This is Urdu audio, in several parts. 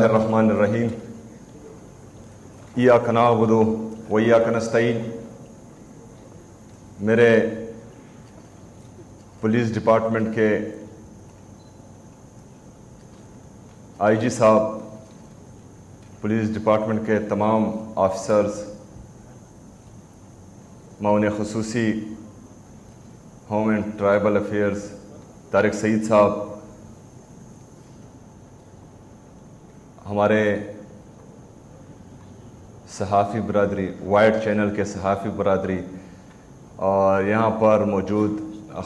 اللہ الرحمن الرحیم ایاک نعبد و ایاک نستعین۔ میرے پولیس ڈپارٹمنٹ کے آئی جی صاحب، پولیس ڈپارٹمنٹ کے تمام آفیسرز، معاون خصوصی home and tribal affairs Tariq Saeed صاحب، ہمارے صحافی برادری، وائٹ چینل کے صحافی برادری، اور یہاں پر موجود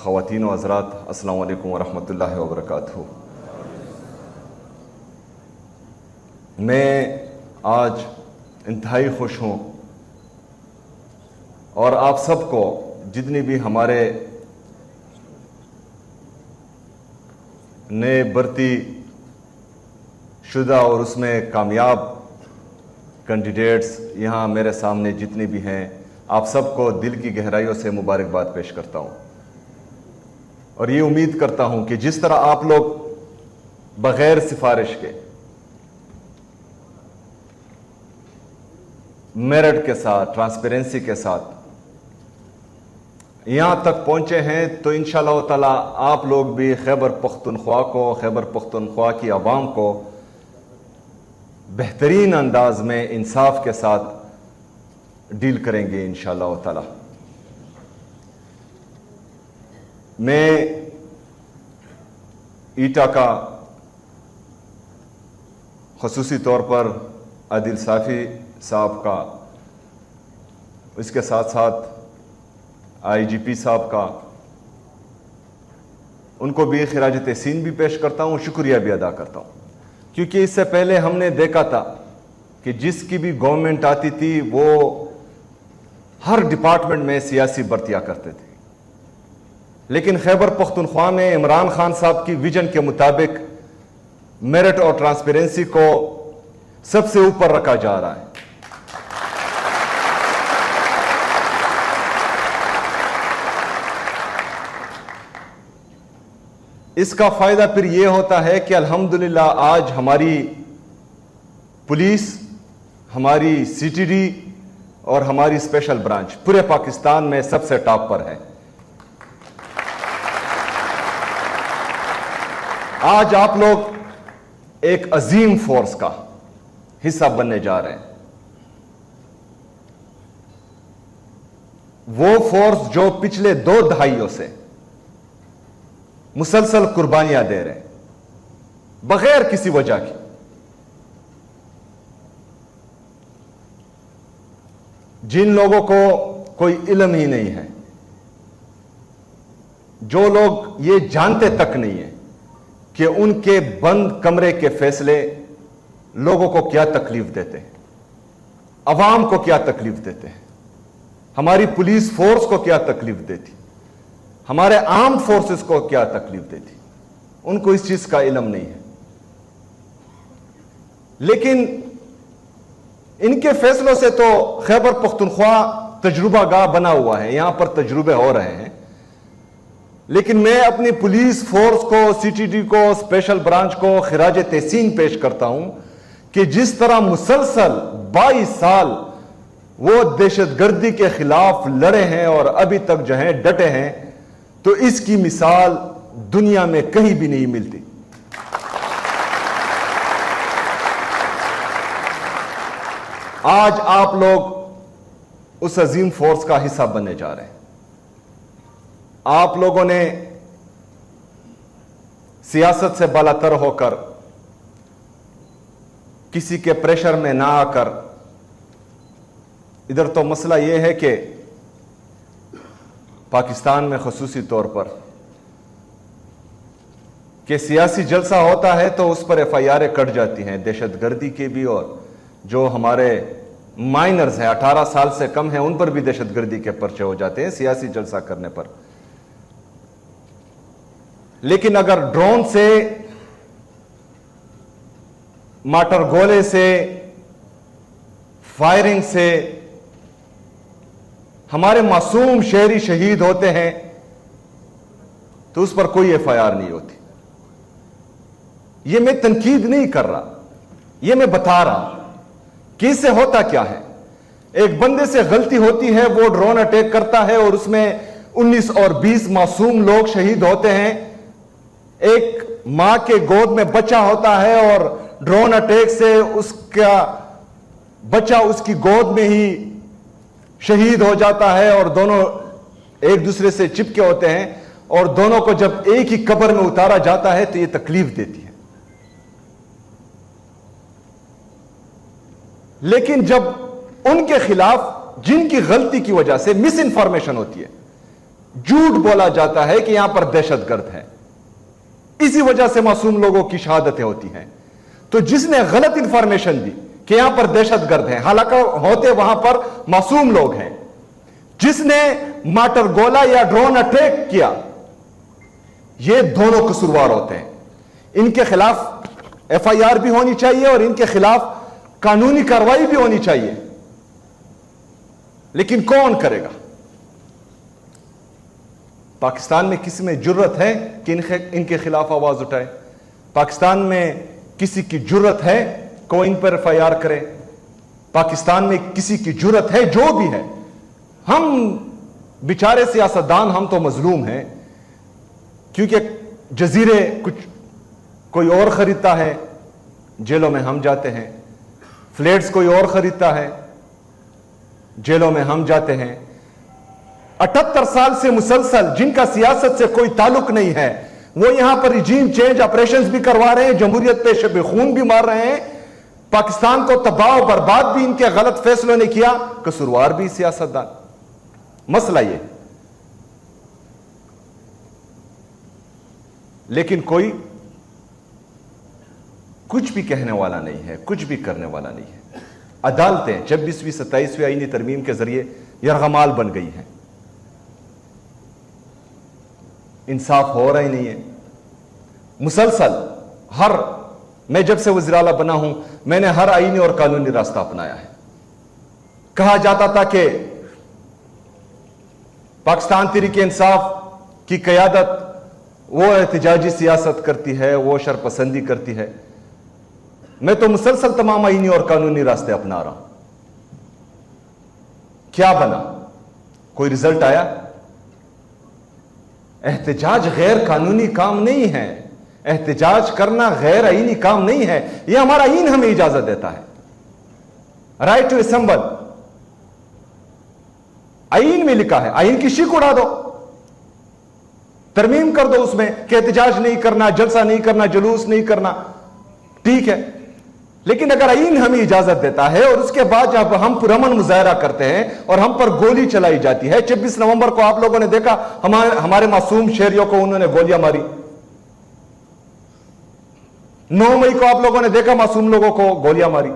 خواتین و حضرات، السلام علیکم ورحمۃ اللہ وبرکاتہ۔ میں آج انتہائی خوش ہوں اور آپ سب کو، جتنی بھی ہمارے نئے بھرتی شدہ اور اس میں کامیاب کینڈیڈیٹس یہاں میرے سامنے جتنے بھی ہیں، آپ سب کو دل کی گہرائیوں سے مبارکباد پیش کرتا ہوں، اور یہ امید کرتا ہوں کہ جس طرح آپ لوگ بغیر سفارش کے میرٹ کے ساتھ، ٹرانسپیرنسی کے ساتھ یہاں تک پہنچے ہیں، تو انشاءاللہ تعالی آپ لوگ بھی خیبر پختونخوا کو، خیبر پختونخوا کی عوام کو بہترین انداز میں انصاف کے ساتھ ڈیل کریں گے انشاءاللہ تعالی۔ میں ایٹا کا خصوصی طور پر عادل صافی صاحب کا، اس کے ساتھ ساتھ آئی جی پی صاحب کا، ان کو بھی خراج تحسین بھی پیش کرتا ہوں، شکریہ بھی ادا کرتا ہوں، کیونکہ اس سے پہلے ہم نے دیکھا تھا کہ جس کی بھی گورنمنٹ آتی تھی وہ ہر ڈپارٹمنٹ میں سیاسی بھرتیاں کرتے تھے، لیکن خیبر پختونخوا میں عمران خان صاحب کی ویژن کے مطابق میرٹ اور ٹرانسپیرنسی کو سب سے اوپر رکھا جا رہا ہے۔ اس کا فائدہ پھر یہ ہوتا ہے کہ الحمدللہ آج ہماری پولیس، ہماری سی ٹی ڈی اور ہماری اسپیشل برانچ پورے پاکستان میں سب سے ٹاپ پر ہے۔ آج آپ لوگ ایک عظیم فورس کا حصہ بننے جا رہے ہیں، وہ فورس جو پچھلے 2 دہائیوں سے مسلسل قربانیاں دے رہے ہیں بغیر کسی وجہ کی۔ جن لوگوں کو کوئی علم ہی نہیں ہے، جو لوگ یہ جانتے تک نہیں ہیں کہ ان کے بند کمرے کے فیصلے لوگوں کو کیا تکلیف دیتے ہیں، عوام کو کیا تکلیف دیتے ہیں، ہماری پولیس فورس کو کیا تکلیف دیتی، ہمارے آرمڈ فورسز کو کیا تکلیف دیتی، ان کو اس چیز کا علم نہیں ہے۔ لیکن ان کے فیصلوں سے تو خیبر پختونخوا تجربہ گاہ بنا ہوا ہے، یہاں پر تجربے ہو رہے ہیں، لیکن میں اپنی پولیس فورس کو، سی ٹی ڈی کو، اسپیشل برانچ کو خراج تحسین پیش کرتا ہوں کہ جس طرح مسلسل 22 سال وہ دہشت گردی کے خلاف لڑے ہیں اور ابھی تک جو ہیں ڈٹے ہیں، تو اس کی مثال دنیا میں کہیں بھی نہیں ملتی۔ آج آپ لوگ اس عظیم فورس کا حصہ بننے جا رہے ہیں۔ آپ لوگوں نے سیاست سے بالاتر ہو کر، کسی کے پریشر میں نہ آ کر، ادھر تو مسئلہ یہ ہے کہ پاکستان میں خصوصی طور پر کہ سیاسی جلسہ ہوتا ہے تو اس پر ایف آئی آریں کٹ جاتی ہیں، دہشت گردی کے بھی، اور جو ہمارے مائنرز ہیں 18 سال سے کم ہیں ان پر بھی دہشت گردی کے پرچے ہو جاتے ہیں سیاسی جلسہ کرنے پر۔ لیکن اگر ڈرون سے، مارٹر گولے سے، فائرنگ سے ہمارے معصوم شہری شہید ہوتے ہیں تو اس پر کوئی ایف آئی آر نہیں ہوتی۔ یہ میں تنقید نہیں کر رہا، یہ میں بتا رہا ہوں کہ اس سے ہوتا کیا ہے. ایک بندے سے غلطی ہوتی ہے, وہ ڈرون اٹیک کرتا ہے اور اس میں 19 اور 20 معصوم لوگ شہید ہوتے ہیں. ایک ماں کے گود میں بچہ ہوتا ہے اور ڈرون اٹیک سے اس کا بچہ اس کی گود میں ہی شہید ہو جاتا ہے, اور دونوں ایک دوسرے سے چپکے ہوتے ہیں, اور دونوں کو جب ایک ہی قبر میں اتارا جاتا ہے تو یہ تکلیف دیتی ہے. لیکن جب ان کے خلاف جن کی غلطی کی وجہ سے مس انفارمیشن ہوتی ہے, جھوٹ بولا جاتا ہے کہ یہاں پر دہشت گرد ہے, اسی وجہ سے معصوم لوگوں کی شہادتیں ہوتی ہیں, تو جس نے غلط انفارمیشن دی کہ یہاں پر دہشت گرد ہیں, حالانکہ ہوتے وہاں پر معصوم لوگ ہیں, جس نے مارٹر گولا یا ڈرون اٹیک کیا, یہ دونوں قصوروار ہوتے ہیں. ان کے خلاف ایف آئی آر بھی ہونی چاہیے اور ان کے خلاف قانونی کارروائی بھی ہونی چاہیے. لیکن کون کرے گا؟ پاکستان میں کسی میں جرت ہے کہ ان کے خلاف آواز اٹھائے؟ پاکستان میں کسی کی جرت ہے کہ ان پر ایف آئی آر کرے؟ پاکستان میں کسی کی جرت ہے؟ جو بھی ہے, ہم بیچارے سیاستدان ہم تو مظلوم ہیں, کیونکہ جزیرے کچھ کوئی اور خریدتا ہے, جیلوں میں ہم جاتے ہیں. فلیٹس کوئی اور خریدتا ہے, جیلوں میں ہم جاتے ہیں. 78 سال سے مسلسل جن کا سیاست سے کوئی تعلق نہیں ہے, وہ یہاں پر ریجیم چینج آپریشنز بھی کروا رہے ہیں, جمہوریت پہ شب خون بھی مار رہے ہیں, پاکستان کو تباہ و برباد بھی ان کے غلط فیصلوں نے کیا, قصوروار بھی سیاستدان. مسئلہ یہ, لیکن کوئی کچھ بھی کہنے والا نہیں ہے, کچھ بھی کرنے والا نہیں ہے. عدالتیں 26ویں 27ویں آئینی ترمیم کے ذریعے یرغمال بن گئی ہیں, انصاف ہو رہا ہی نہیں ہے. مسلسل میں جب سے وزیر اعلیٰ بنا ہوں, میں نے ہر آئینی اور قانونی راستہ اپنایا ہے. کہا جاتا تھا کہ پاکستان تحریک انصاف کی قیادت وہ احتجاجی سیاست کرتی ہے, وہ شرپسندی کرتی ہے. میں تو مسلسل تمام آئینی اور قانونی راستے اپنا رہا ہوں. کیا بنا؟ کوئی رزلٹ آیا؟ احتجاج غیر قانونی کام نہیں ہے, احتجاج کرنا غیر آئینی کام نہیں ہے, یہ ہمارا آئین ہمیں اجازت دیتا ہے. رائٹ ٹو اسمبل آئین میں لکھا ہے, آئین کی شیک اڑا دو, ترمیم کر دو اس میں کہ احتجاج نہیں کرنا, جلسہ نہیں کرنا, جلوس نہیں کرنا, ٹھیک ہے. لیکن اگر آئین ہمیں اجازت دیتا ہے اور اس کے بعد جب ہم پرامن مظاہرہ کرتے ہیں اور ہم پر گولی چلائی جاتی ہے, 26 نومبر کو آپ لوگوں نے دیکھا ہمارے معصوم شہریوں کو انہوں نے گولیاں ماری, 9 مئی کو آپ لوگوں نے دیکھا معصوم لوگوں کو گولیاں ماری.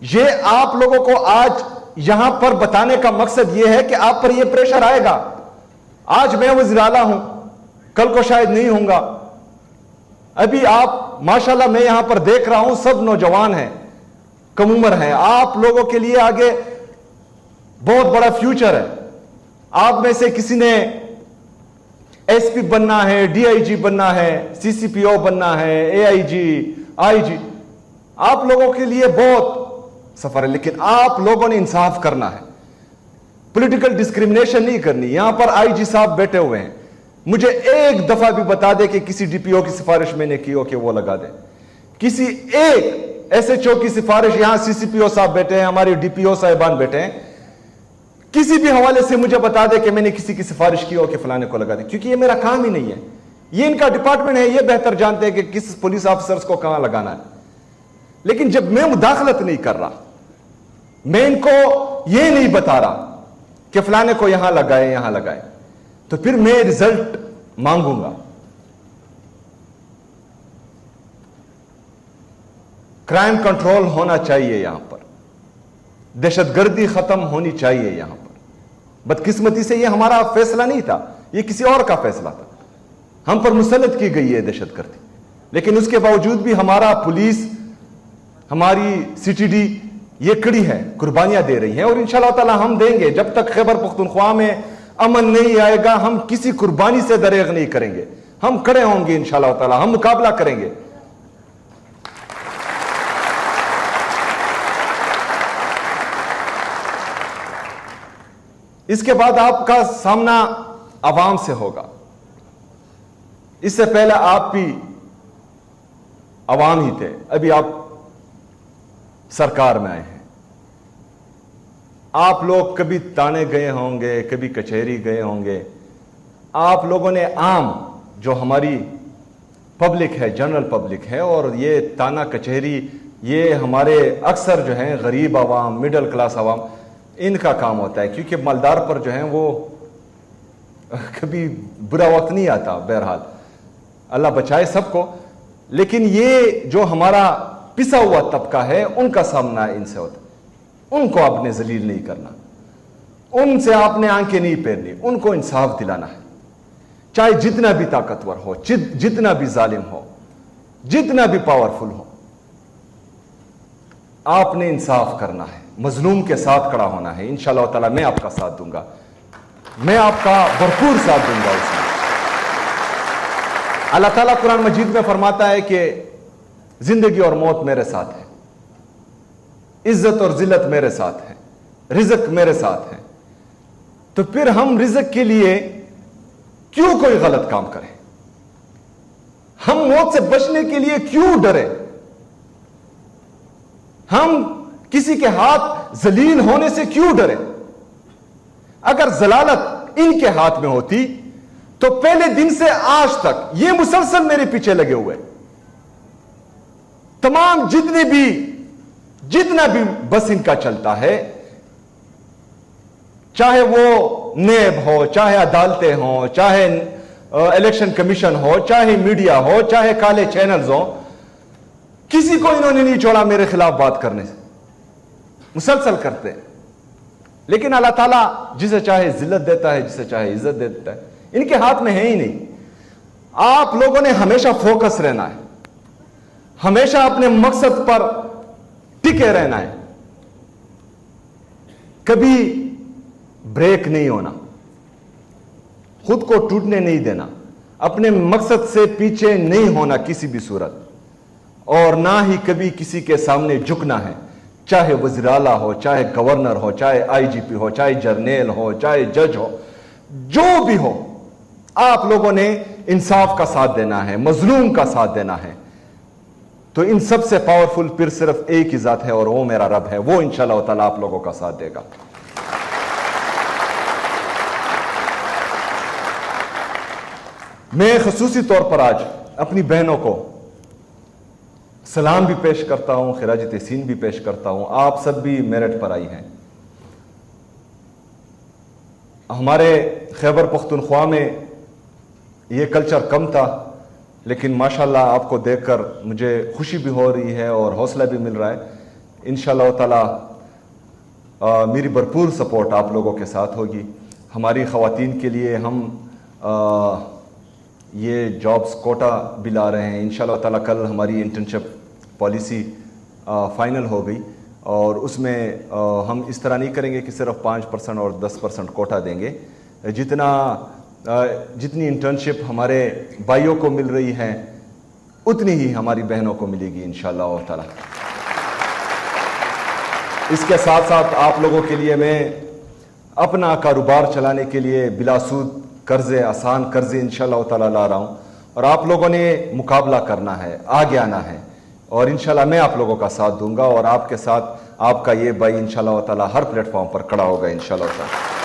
یہ آپ لوگوں کو آج یہاں پر بتانے کا مقصد یہ ہے کہ آپ پر یہ پریشر آئے گا. آج میں وزیر اعلیٰ ہوں, کل کو شاید نہیں ہوں گا. ابھی آپ ماشاءاللہ میں یہاں پر دیکھ رہا ہوں سب نوجوان ہیں, کم عمر ہیں. آپ لوگوں کے لیے آگے بہت بڑا فیوچر ہے. آپ میں سے کسی نے ایس پی بننا ہے, ڈی آئی جی بننا ہے, سی سی پی او بننا ہے, اے آئی جی, آئی جی. آپ لوگوں کے لیے بہت سفر ہے, لیکن آپ لوگوں نے انصاف کرنا ہے, پولیٹیکل ڈسکریمنیشن نہیں کرنی. یہاں پر آئی جی صاحب بیٹھے ہوئے ہیں, مجھے ایک دفعہ بھی بتا دے کہ کسی ڈی پی او کی سفارش میں نے کی ہو کہ وہ لگا دے. کسی ایک ایس ایچ او کی سفارش, یہاں سی سی پی او صاحب بیٹھے ہیں, ہمارے ڈی پی او صاحبان بیٹھے ہیں, کسی بھی حوالے سے مجھے بتا دے کہ میں نے کسی کی سفارش کی ہو کہ فلانے کو لگا دے, کیونکہ یہ میرا کام ہی نہیں ہے. یہ ان کا ڈپارٹمنٹ ہے, یہ بہتر جانتے ہیں کہ کس پولیس آفیسرز کو کہاں لگانا ہے. لیکن جب میں مداخلت نہیں کر رہا, میں ان کو یہ نہیں بتا رہا کہ فلانے کو یہاں لگائے یہاں لگائے, تو پھر میں رزلٹ مانگوں گا. کرائم کنٹرول ہونا چاہیے یہاں پر, دہشت گردی ختم ہونی چاہیے یہاں پر. بدقسمتی سے یہ ہمارا فیصلہ نہیں تھا, یہ کسی اور کا فیصلہ تھا. ہم پر مسلط کی گئی ہے دہشت گردی, لیکن اس کے باوجود بھی ہمارا پولیس, ہماری سی ٹی ڈی یہ کڑی ہے, قربانیاں دے رہی ہیں, اور انشاءاللہ تعالی ہم دیں گے. جب تک خیبر پختونخوا میں امن نہیں آئے گا, ہم کسی قربانی سے دریغ نہیں کریں گے. ہم کھڑے ہوں گے انشاءاللہ تعالی, ہم مقابلہ کریں گے. اس کے بعد آپ کا سامنا عوام سے ہوگا. اس سے پہلے آپ بھی عوام ہی تھے, ابھی آپ سرکار میں آئے ہیں. آپ لوگ کبھی تانے گئے ہوں گے, کبھی کچہری گئے ہوں گے. آپ لوگوں نے عام جو ہماری پبلک ہے, جنرل پبلک ہے, اور یہ تانا کچہری یہ ہمارے اکثر جو ہیں غریب عوام, مڈل کلاس عوام, ان کا کام ہوتا ہے, کیونکہ مالدار پر جو ہیں وہ کبھی برا وقت نہیں آتا. بہرحال اللہ بچائے سب کو, لیکن یہ جو ہمارا پسا ہوا طبقہ ہے ان کا سامنا ان سے ہوتا. ان کو آپ نے ذلیل نہیں کرنا, ان سے آپ نے آنکھیں نہیں پھیرنی, ان کو انصاف دلانا ہے. چاہے جتنا بھی طاقتور ہو, جتنا بھی ظالم ہو, جتنا بھی پاورفل ہو, آپ نے انصاف کرنا ہے, مظلوم کے ساتھ کھڑا ہونا ہے. انشاءاللہ تعالی میں آپ کا ساتھ دوں گا, میں آپ کا بھرپور ساتھ دوں گا. اس میں اللہ تعالیٰ قرآن مجید میں فرماتا ہے کہ زندگی اور موت میرے ساتھ ہے, عزت اور ذلت میرے ساتھ ہے, رزق میرے ساتھ ہے. تو پھر ہم رزق کے لیے کیوں کوئی غلط کام کریں؟ ہم موت سے بچنے کے لیے کیوں ڈریں؟ ہم کسی کے ہاتھ ذلیل ہونے سے کیوں ڈریں؟ اگر ذلالت ان کے ہاتھ میں ہوتی تو پہلے دن سے آج تک یہ مسلسل میرے پیچھے لگے ہوئے, تمام جتنا بھی بس ان کا چلتا ہے, چاہے وہ نیب ہو, چاہے عدالتیں ہوں, چاہے الیکشن کمیشن ہو, چاہے میڈیا ہو, چاہے کالے چینلز ہوں, کسی کو انہوں نے نہیں چھوڑا میرے خلاف بات کرنے سے. مسلسل کرتے ہیں. لیکن اللہ تعالیٰ جسے چاہے ذلت دیتا ہے, جسے چاہے عزت دیتا ہے. ان کے ہاتھ میں ہے ہی نہیں. آپ لوگوں نے ہمیشہ فوکس رہنا ہے, ہمیشہ اپنے مقصد پر ٹکے رہنا ہے, کبھی بریک نہیں ہونا, خود کو ٹوٹنے نہیں دینا, اپنے مقصد سے پیچھے نہیں ہونا کسی بھی صورت, اور نہ ہی کبھی کسی کے سامنے جھکنا ہے. چاہے وزیر اعلیٰ ہو, چاہے گورنر ہو, چاہے آئی جی پی ہو, چاہے جرنیل ہو, چاہے جج ہو, جو بھی ہو, آپ لوگوں نے انصاف کا ساتھ دینا ہے, مظلوم کا ساتھ دینا ہے. تو ان سب سے پاورفل پھر صرف ایک ہی ذات ہے, اور وہ میرا رب ہے. وہ انشاءاللہ تعالیٰ آپ لوگوں کا ساتھ دے گا. میں خصوصی طور پر آج اپنی بہنوں کو سلام بھی پیش کرتا ہوں, خراج تحسین بھی پیش کرتا ہوں. آپ سب بھی میرٹ پر آئی ہیں. ہمارے خیبر پختونخوا میں یہ کلچر کم تھا, لیکن ماشاءاللہ آپ کو دیکھ کر مجھے خوشی بھی ہو رہی ہے اور حوصلہ بھی مل رہا ہے. انشاءاللہ تعالی میری بھرپور سپورٹ آپ لوگوں کے ساتھ ہوگی. ہماری خواتین کے لیے ہم یہ جابز کوٹا بھی لا رہے ہیں. انشاءاللہ تعالی کل ہماری انٹرنشپ پالیسی فائنل ہو گئی, اور اس میں ہم اس طرح نہیں کریں گے کہ صرف 5% اور 10% کوٹا دیں گے. جتنی انٹرنشپ ہمارے بھائیوں کو مل رہی ہے اتنی ہی ہماری بہنوں کو ملے گی انشاءاللہ تعالی. اس کے ساتھ ساتھ آپ لوگوں کے لیے میں اپنا کاروبار چلانے کے لیے بلا سود قرضے, آسان قرضے انشاءاللہ تعالی لا رہا ہوں, اور آپ لوگوں نے مقابلہ کرنا ہے, آگے آنا ہے, اور انشاءاللہ میں آپ لوگوں کا ساتھ دوں گا, اور آپ کے ساتھ آپ کا یہ بھائی انشاءاللہ تعالی ہر پلیٹ فارم پر کھڑا ہوگا انشاءاللہ تعالی.